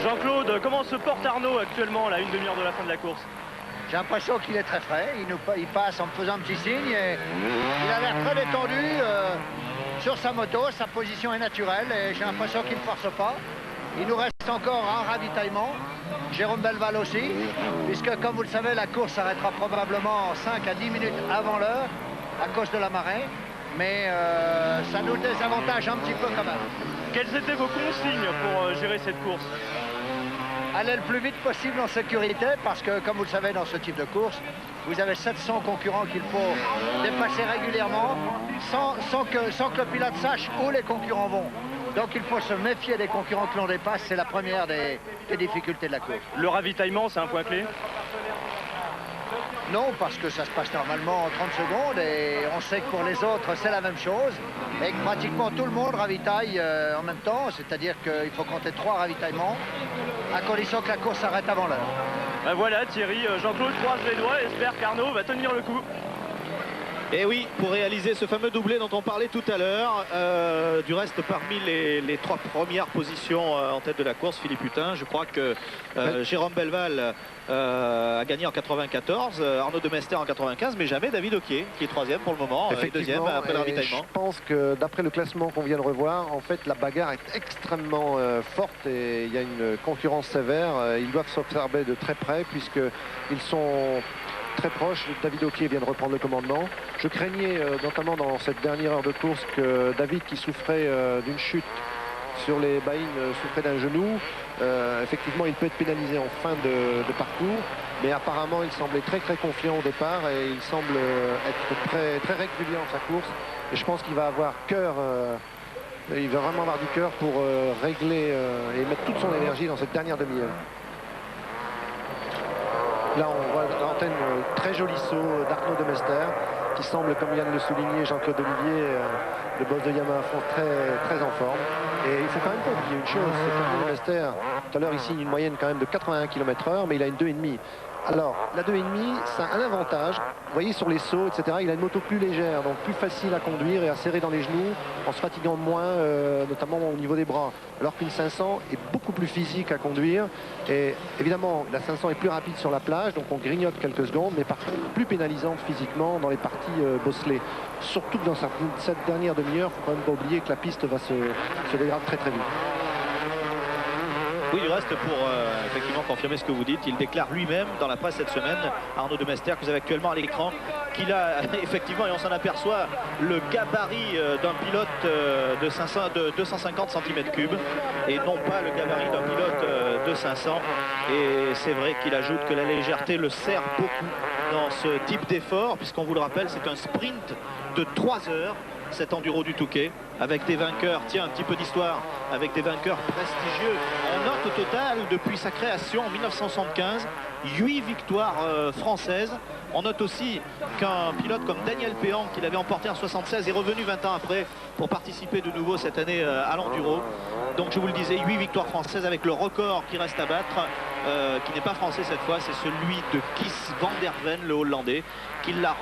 Jean-Claude, comment se porte Arnaud actuellement, là, une demi-heure de la fin de la course? J'ai l'impression qu'il est très frais. Il passe en me faisant un petit signe. Et il a l'air très détendu sur sa moto. Sa position est naturelle et j'ai l'impression qu'il ne force pas. Il nous reste encore un ravitaillement. Jérôme Belval aussi, puisque comme vous le savez, la course s'arrêtera probablement 5 à 10 minutes avant l'heure à cause de la marée. Mais ça nous désavantage un petit peu quand même. Quelles étaient vos consignes pour gérer cette course? Aller le plus vite possible en sécurité, parce que comme vous le savez, dans ce type de course, vous avez 700 concurrents qu'il faut dépasser régulièrement sans que le pilote sache où les concurrents vont. Donc il faut se méfier des concurrents que l'on dépasse, c'est la première des difficultés de la course. Le ravitaillement, c'est un point clé? Non, parce que ça se passe normalement en 30 secondes et on sait que pour les autres, c'est la même chose. Et que pratiquement tout le monde ravitaille en même temps, c'est-à-dire qu'il faut compter 3 ravitaillements, à condition que la course s'arrête avant l'heure. Ben voilà, Thierry, Jean-Claude croise les doigts et espère qu'Arnaud va tenir le coup. Et oui, pour réaliser ce fameux doublé dont on parlait tout à l'heure, du reste parmi les 3 premières positions en tête de la course, Philippe Hutin, je crois que Jérôme Belval a gagné en 94, Arnaud Demester en 95, mais jamais David Oquier qui est 3e pour le moment, et 2e après le ravitaillement. Je pense que d'après le classement qu'on vient de revoir, en fait la bagarre est extrêmement forte et il y a une concurrence sévère. Ils doivent s'observer de très près puisqu'ils sont très proche. David Oquier vient de reprendre le commandement. Je craignais notamment dans cette dernière heure de course que David, qui souffrait d'une chute sur les baïnes, souffrait d'un genou. Effectivement, il peut être pénalisé en fin de parcours, mais apparemment il semblait très confiant au départ et il semble être très régulier dans sa course. Et je pense qu'il va avoir cœur, il va vraiment avoir du cœur pour régler et mettre toute son énergie dans cette dernière demi-heure. Là, on voit à l'antenne très joli saut d'Arnaud Demester, qui semble, comme vient de le souligner Jean-Claude Olivier, le boss de Yamaha, très en forme. Et il faut quand même pas oublier une chose, c'est qu'Arnaud Demester, tout à l'heure, il signe une moyenne quand même de 81 km/h, mais il a une 2,5. Alors, la 2,5, ça a un avantage. Vous voyez, sur les sauts, etc., il a une moto plus légère, donc plus facile à conduire et à serrer dans les genoux, en se fatiguant moins, notamment au niveau des bras. Alors qu'une 500 est beaucoup plus physique à conduire. Et évidemment, la 500 est plus rapide sur la plage, donc on grignote quelques secondes, mais par contre, plus pénalisante physiquement dans les parties bosselées. Surtout que dans cette dernière demi-heure, il ne faut quand même pas oublier que la piste va se dégrader très vite. Oui, du reste, pour effectivement confirmer ce que vous dites, il déclare lui-même dans la presse cette semaine, Arnaud Demester, que vous avez actuellement à l'écran, qu'il a effectivement, et on s'en aperçoit, le gabarit d'un pilote de 250 cm3 et non pas le gabarit d'un pilote de 500. Et c'est vrai qu'il ajoute que la légèreté le sert beaucoup dans ce type d'effort, puisqu'on vous le rappelle, c'est un sprint de 3 heures. Cet enduro du Touquet avec des vainqueurs, tiens, un petit peu d'histoire, avec des vainqueurs prestigieux. On note au total depuis sa création en 1975 8 victoires françaises. On note aussi qu'un pilote comme Daniel Péan, qui l'avait emporté en 76, est revenu 20 ans après pour participer de nouveau cette année à l'enduro. Donc je vous le disais, 8 victoires françaises avec le record qui reste à battre, qui n'est pas français cette fois, c'est celui de Kies van der Ven, le Hollandais, qui l'a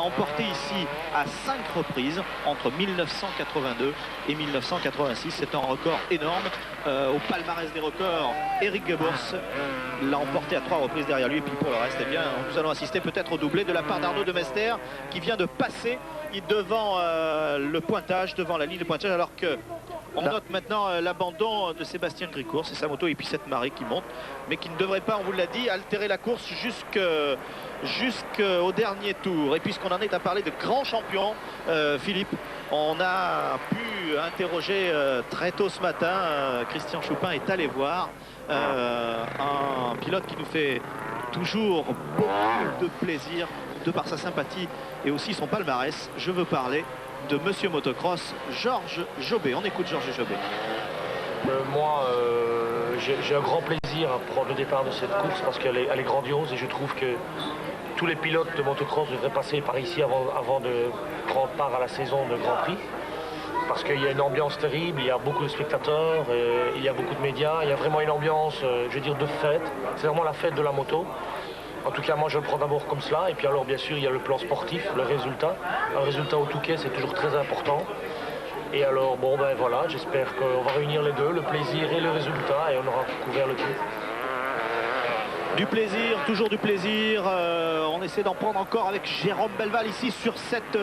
emporté ici à 5 reprises entre 1982 et 1986. C'est un record énorme. Au palmarès des records, Eric Gebors l'a emporté à 3 reprises derrière lui. Et puis pour le reste, eh bien, nous allons assister peut-être au doublé de la part d'Arnaud Demester, qui vient de passer devant le pointage, devant la ligne de pointage, alors que on note maintenant l'abandon de Sébastien Gricourt. C'est sa moto et puis cette marée qui monte, mais qui ne devrait pas, on vous l'a dit, altérer la course jusqu'au dernier tour. Et puisqu'on en est à parler de grands champions, Philippe, on a pu interroger très tôt ce matin, Christian Choupin est allé voir un pilote qui nous fait toujours beaucoup de plaisir de par sa sympathie et aussi son palmarès. Je veux parler de Monsieur Motocross, Georges Jobé. On écoute Georges Jobé. Moi, j'ai un grand plaisir à prendre le départ de cette course parce qu'elle est grandiose et je trouve que tous les pilotes de motocross devraient passer par ici avant de prendre part à la saison de Grand Prix. Parce qu'il y a une ambiance terrible, il y a beaucoup de spectateurs, il y a beaucoup de médias, il y a vraiment une ambiance, je veux dire, de fête. C'est vraiment la fête de la moto. En tout cas, moi, je le prends d'abord comme cela. Et puis alors, bien sûr, il y a le plan sportif, le résultat. Un résultat au Touquet, c'est toujours très important. Et alors, bon, ben voilà, j'espère qu'on va réunir les deux, le plaisir et le résultat, et on aura couvert le tout. Du plaisir, toujours du plaisir. On essaie d'en prendre encore avec Jérôme Belval ici sur cette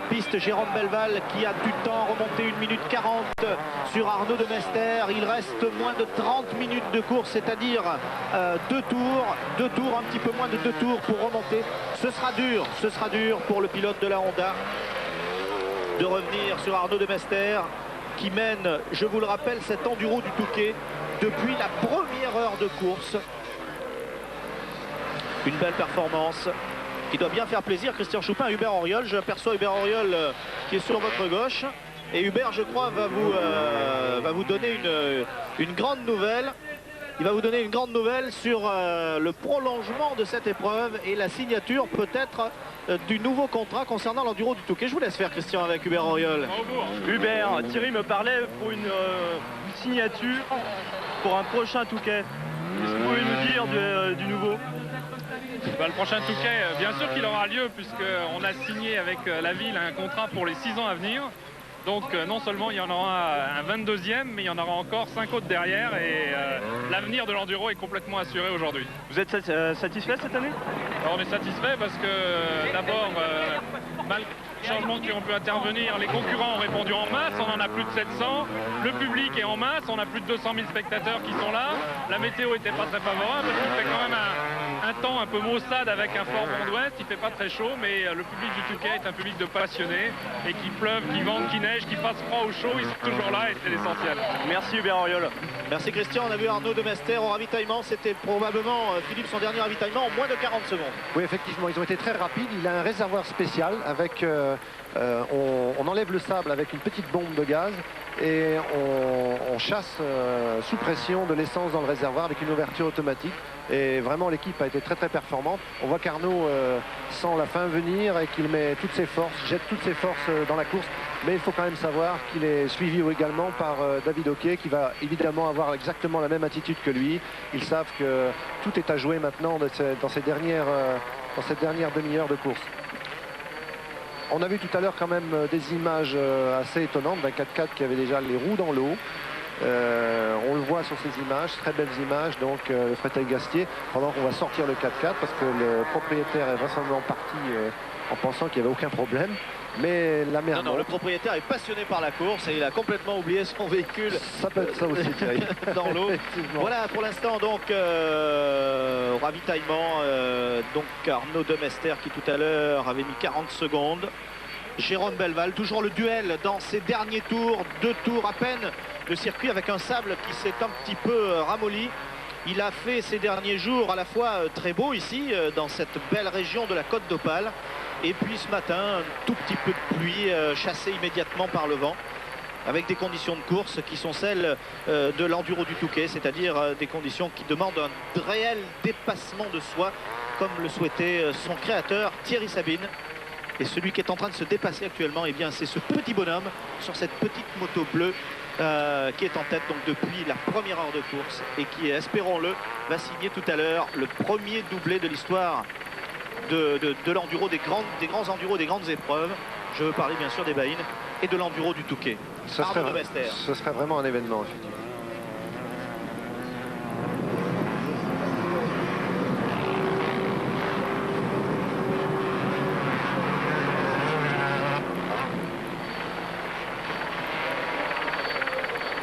piste. Jérôme Belval qui a du temps, remonté 1 minute 40 sur Arnaud de Mester. Il reste moins de 30 minutes de course, c'est-à-dire 2 tours, un petit peu moins de 2 tours pour remonter. Ce sera dur pour le pilote de la Honda de revenir sur Arnaud de Mester qui mène, je vous le rappelle, cet enduro du Touquet depuis la première heure de course. Une belle performance qui doit bien faire plaisir. Christian Choupin, Hubert Auriol. Je aperçois Hubert Auriol qui est sur votre gauche. Et Hubert, je crois, va vous donner une grande nouvelle. Il va vous donner une grande nouvelle sur le prolongement de cette épreuve et la signature peut-être du nouveau contrat concernant l'enduro du Touquet. Je vous laisse faire, Christian, avec Hubert Auriol. Hubert, Thierry me parlait pour une signature pour un prochain Touquet. Est-ce que vous pouvez nous dire du nouveau? Le prochain Touquet, bien sûr qu'il aura lieu puisqu'on a signé avec la ville un contrat pour les 6 ans à venir. Donc non seulement il y en aura un 22e, mais il y en aura encore 5 autres derrière et l'avenir de l'enduro est complètement assuré aujourd'hui. Vous êtes satisfait cette année? Alors, on est satisfait parce que d'abord, malgré les changements qui ont pu intervenir, les concurrents ont répondu en masse, on en a plus de 700, le public est en masse, on a plus de 200 000 spectateurs qui sont là, la météo n'était pas très favorable, parce qu'il fait quand même un temps un peu maussade avec un fort vent d'ouest, il fait pas très chaud, mais le public du Touquet est un public de passionnés, et qui pleuve, qui vente, qui neige, qui fasse froid ou chaud, ils sont toujours là et c'est l'essentiel. Merci Hubert Auriol. Merci Christian, on a vu Arnaud de Mester au ravitaillement, c'était probablement Philippe son dernier ravitaillement en moins de 40 secondes. Oui, effectivement, ils ont été très rapides. Il a un réservoir spécial avec... on enlève le sable avec une petite bombe de gaz et on chasse sous pression de l'essence dans le réservoir avec une ouverture automatique. Et vraiment, l'équipe a été très très performante. On voit qu'Arnaud sent la fin venir et qu'il met toutes ses forces, jette toutes ses forces dans la course. Mais il faut quand même savoir qu'il est suivi également par David Oquet qui va évidemment avoir exactement la même attitude que lui. Ils savent que tout est à jouer maintenant dans cette dernière demi-heure de course. On a vu tout à l'heure quand même des images assez étonnantes d'un 4x4 qui avait déjà les roues dans l'eau. On le voit sur ces images, très belles images, donc le Frédéric Gastier, pendant qu'on va sortir le 4x4 parce que le propriétaire est vraisemblablement parti en pensant qu'il n'y avait aucun problème. Mais la mer. Non, le propriétaire est passionné par la course et il a complètement oublié son véhicule. Ça peut être ça aussi, Thierry. Dans l'eau. Voilà pour l'instant donc au ravitaillement. Donc Arnaud de Mester qui tout à l'heure avait mis 40 secondes. Jérôme Belval, toujours le duel dans ses derniers tours, 2 tours à peine de circuit avec un sable qui s'est un petit peu ramolli. Il a fait ces derniers jours à la fois très beau ici dans cette belle région de la Côte d'Opale. Et puis ce matin, un tout petit peu de pluie chassée immédiatement par le vent, avec des conditions de course qui sont celles de l'enduro du Touquet, c'est-à-dire des conditions qui demandent un réel dépassement de soi, comme le souhaitait son créateur Thierry Sabine. Et celui qui est en train de se dépasser actuellement, eh bien, c'est ce petit bonhomme sur cette petite moto bleue qui est en tête donc depuis la première heure de course et qui, espérons-le, va signer tout à l'heure le premier doublé de l'histoire de l'enduro, des grands enduros, des grandes épreuves. Je veux parler bien sûr des Baïnes et de l'enduro du Touquet. Ce serait vraiment un événement, effectivement.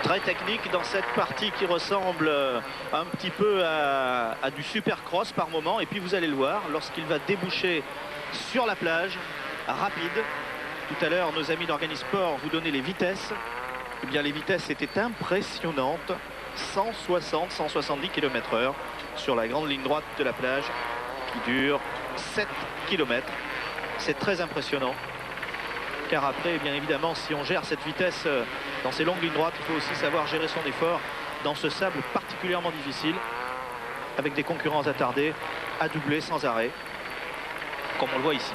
Très technique dans cette partie qui ressemble un petit peu à du supercross par moment. Et puis vous allez le voir, lorsqu'il va déboucher sur la plage, rapide. Tout à l'heure, nos amis d'Organisport vous donnaient les vitesses. Eh bien, les vitesses étaient impressionnantes. 160, 170 km/h sur la grande ligne droite de la plage qui dure 7 km. C'est très impressionnant. Car après, bien évidemment, si on gère cette vitesse dans ces longues lignes droites, il faut aussi savoir gérer son effort dans ce sable particulièrement difficile, avec des concurrents attardés, à doubler sans arrêt, comme on le voit ici.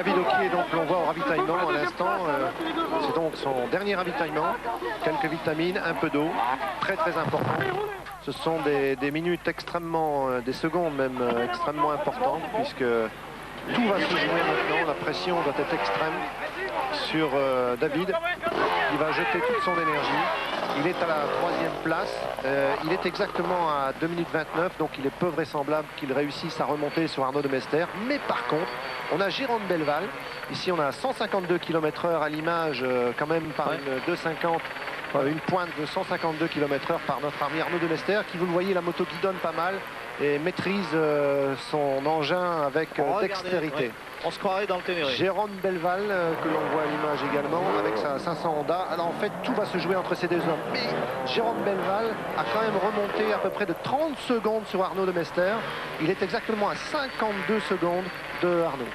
David Oquier, donc l'on voit au ravitaillement à l'instant, c'est donc son dernier ravitaillement, quelques vitamines, un peu d'eau, très très important. Ce sont des minutes extrêmement, des secondes même extrêmement importantes, puisque tout va se jouer maintenant, la pression doit être extrême sur David. Il va jeter toute son énergie. Il est à la 3e place. Il est exactement à 2 minutes 29, donc il est peu vraisemblable qu'il réussisse à remonter sur Arnaud de Mester. Mais par contre, on a Jérôme Belval. Ici, on a 152 km/h à l'image, quand même par une 2,50. Une pointe de 152 km/h par notre ami Arnaud de Mester, qui, vous le voyez, la moto guidonne pas mal et maîtrise son engin avec dextérité. On se croirait dans le Ténéré. Jérôme Belval, que l'on voit à l'image également, avec sa 500 Honda. Alors en fait, tout va se jouer entre ces deux hommes. Mais Jérôme Belval a quand même remonté à peu près de 30 secondes sur Arnaud de Mester. Il est exactement à 52 secondes de Arnaud.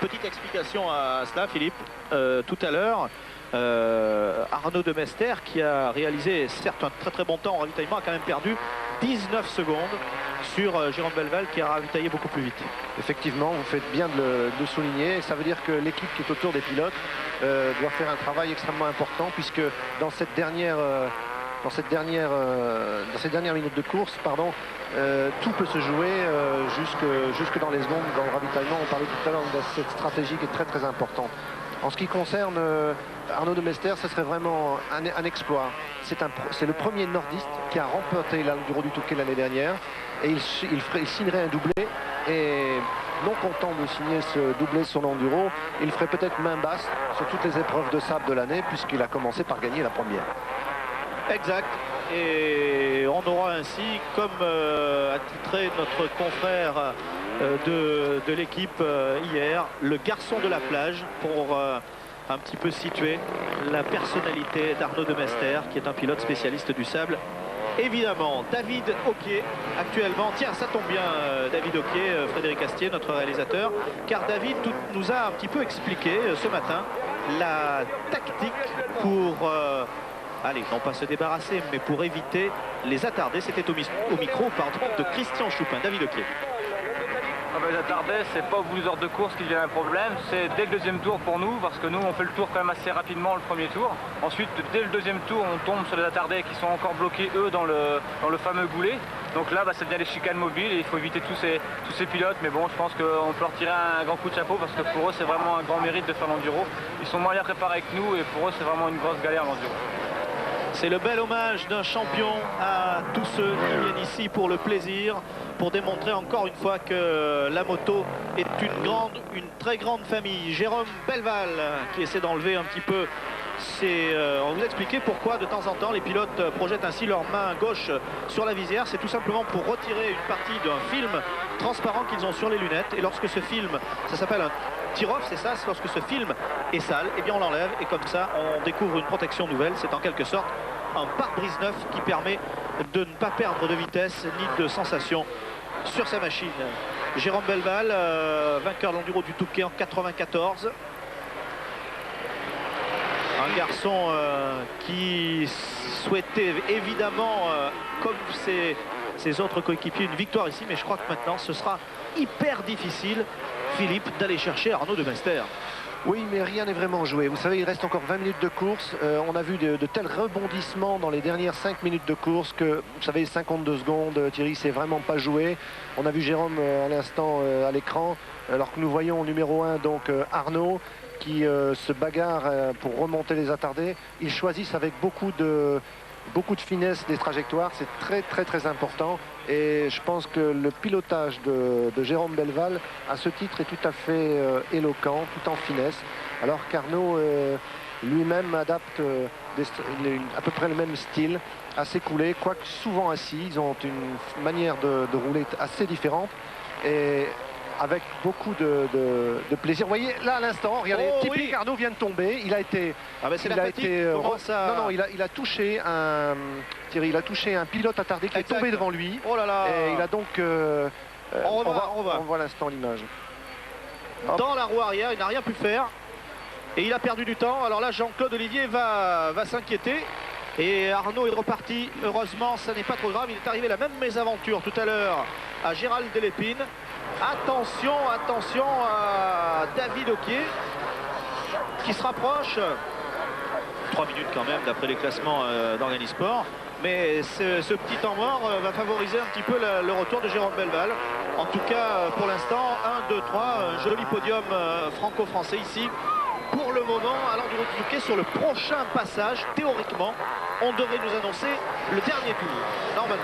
Petite explication à cela, Philippe. Tout à l'heure, Arnaud de Mester, qui a réalisé certes un très très bon temps en ravitaillement, a quand même perdu 19 secondes sur Jérôme Belval, qui a ravitaillé beaucoup plus vite. Effectivement, vous faites bien de le souligner. Ça veut dire que l'équipe qui est autour des pilotes doit faire un travail extrêmement important, puisque dans ces dernières minutes de course, tout peut se jouer jusque dans les secondes, dans le ravitaillement. On parlait tout à l'heure de cette stratégie qui est très très importante. En ce qui concerne Arnaud de Mester, ce serait vraiment un exploit. C'est le premier nordiste qui a remporté l'Enduro du Touquet l'année dernière, et il signerait un doublé, et non content de signer ce doublé sur l'Enduro, il ferait peut-être main basse sur toutes les épreuves de sable de l'année, puisqu'il a commencé par gagner la première. Exact. Et on aura ainsi, comme a titré notre confrère de l'équipe hier, le garçon de la plage, pour un petit peu situer la personnalité d'Arnaud de Mester, qui est un pilote spécialiste du sable. Évidemment, David Oquier, actuellement, tiens, ça tombe bien, David Oquier, Frédéric Astier, notre réalisateur, car David nous a un petit peu expliqué ce matin la tactique pour... allez, non pas se débarrasser, mais pour éviter les attardés. C'était au micro, de Christian Choupin. David Oquier. Les attardés, c'est pas au bout des heures de course qu'il y a un problème, c'est dès le deuxième tour pour nous, parce que nous on fait le tour quand même assez rapidement le premier tour. Ensuite, dès le deuxième tour, on tombe sur les attardés qui sont encore bloqués eux dans le fameux goulet. Donc là, ça devient des chicanes mobiles et il faut éviter tous ces pilotes. Mais bon, je pense qu'on peut leur tirer un grand coup de chapeau, parce que pour eux c'est vraiment un grand mérite de faire l'enduro. Ils sont moins bien préparés que nous et pour eux c'est vraiment une grosse galère l'enduro. C'est le bel hommage d'un champion à tous ceux qui viennent ici pour le plaisir, pour démontrer encore une fois que la moto est une très grande famille. Jérôme Belval qui essaie d'enlever un petit peu on vous a expliqué pourquoi de temps en temps les pilotes projettent ainsi leur main gauche sur la visière. C'est tout simplement pour retirer une partie d'un film transparent qu'ils ont sur les lunettes. Et lorsque ce film, ça s'appelle un tear-off, c'est ça, lorsque ce film est sale, et bien on l'enlève et comme ça on découvre une protection nouvelle. C'est en quelque sorte un pare-brise neuf qui permet de ne pas perdre de vitesse ni de sensation sur sa machine. Jérôme Belval, vainqueur de l'Enduro du Touquet en 94. Un garçon qui souhaitait évidemment, comme ses autres coéquipiers, une victoire ici, mais je crois que maintenant ce sera hyper difficile, Philippe, d'aller chercher Arnaud de Mester. Oui, mais rien n'est vraiment joué. Vous savez, il reste encore 20 minutes de course. On a vu de tels rebondissements dans les dernières 5 minutes de course que, vous savez, 52 secondes, Thierry, c'est vraiment pas joué. On a vu Jérôme à l'instant à l'écran, alors que nous voyons au numéro 1, donc Arnaud, qui se bagarre pour remonter les attardés. Ils choisissent avec beaucoup de finesse des trajectoires. C'est très très très important. Et je pense que le pilotage de Jérôme Belval, à ce titre, est tout à fait éloquent, tout en finesse. Alors qu'Arnaud lui-même adapte à peu près le même style, assez coulé, quoique souvent assis. Ils ont une manière de rouler assez différente. Et avec beaucoup de plaisir. Vous voyez, là à l'instant, regardez, typique, oui. Arnaud vient de tomber. Il a été... Ah ben c'est la fatigue. Non, il a touché un... Thierry, il a touché un pilote attardé qui est tombé devant lui. Oh là là. Et il a donc... on voit l'instant l'image. Dans la roue arrière, il n'a rien pu faire. Et il a perdu du temps. Alors là, Jean-Claude Olivier va s'inquiéter. Et Arnaud est reparti. Heureusement, ça n'est pas trop grave. Il est arrivé la même mésaventure tout à l'heure à Gérald Delépine. Attention, attention à David Oquier qui se rapproche. 3 minutes quand même d'après les classements d'Organisport. Mais ce petit temps mort va favoriser un petit peu le retour de Jérôme Belleval. En tout cas, pour l'instant, 1, 2, 3, un joli podium franco-français ici. Pour le moment, Alain Durut-Souquet sur le prochain passage, théoriquement, on devrait nous annoncer le dernier tour, normalement.